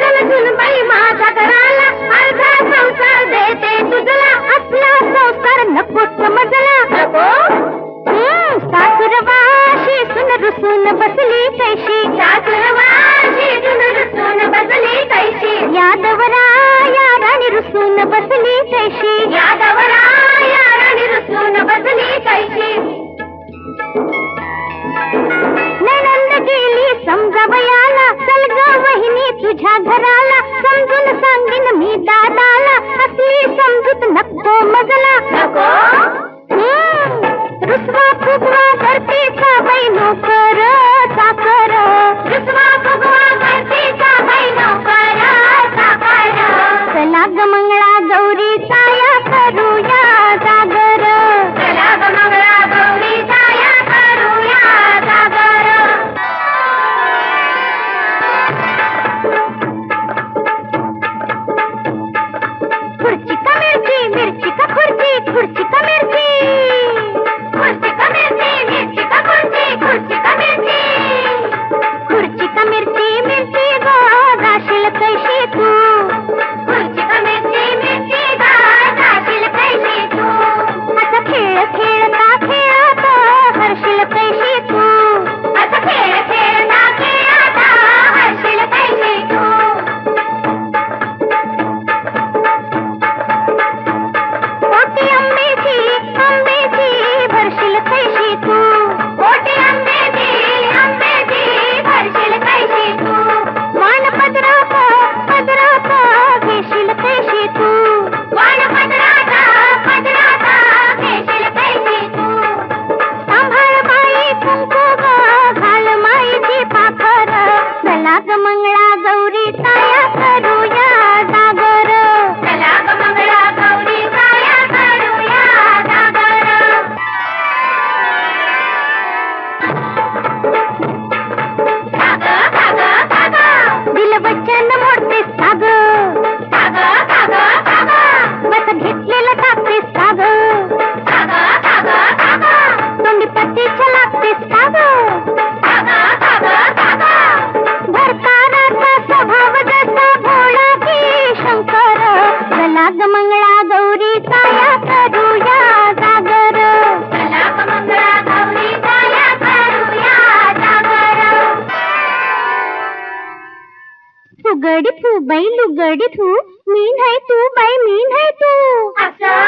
झुलझुल बाई माझा कराला अर्धा संसार देते तुझला असला संसार नको समजला नको सासुरवाशी सुन रुसून बसली कैशी सासुरवाशी सुन रुसून बसली कैशी यादवराया राणी रुसून बसली कैशी यादवराया राणी रुसून बसली कैशी नंद गेली समजावयाला चल ग वहिनी तुझ्या घराला समजून सांगीन मी दादाला असली समजूत नको मजला नको रुसवा फुगवा करते बाई नोकर साकर रुसवा फुगवा करते बाई नोकर साकर चला ग मंगळा गौरी साया करूया जागर चला ग मंगळा गौरी साया करूया जागर खुर्ची का मिरची मिरची का खुर्ची खुर्ची का मिरची खुर्ची का मिरची मिरची का खुर्ची खुर्ची का मिरची खुर्ची का मिरची मिरची गो जाशील कैशी तू खुर्ची का मिरची मिरची गो जाशील कैशी तू असा खेळ खेळता खेळता हरशील कैशी तू असा खेळ खेळता खेळता हरशील कैशी तू मोठी आंब्याची भरशील कैशी तू मोठी आंब्याची भरशील कैशी तू वाण पदरात घेशील कैशी तू वाण पदरात घेशील कैशी तू सांभाळ बाई कुंकू ग घाल माईची पाखर चला ग मंगळा गौरी साया करूया जागर चला ग मंगळा गौरी साया करूया जागर दिल वचन मोडतेस साग बस घेतलेलं टाकतेस साग तोंडी पतीच्या लागतेस साग भरतानाचा स्वभाव जसा भोळा की शंकर चला ग मंगळा गौरी साया करूया जागर चला ग मंगळा गौरी साया करूया जागर फुगडी फू बाई लुगडी थू मीन है तू बाई मीन है तू असं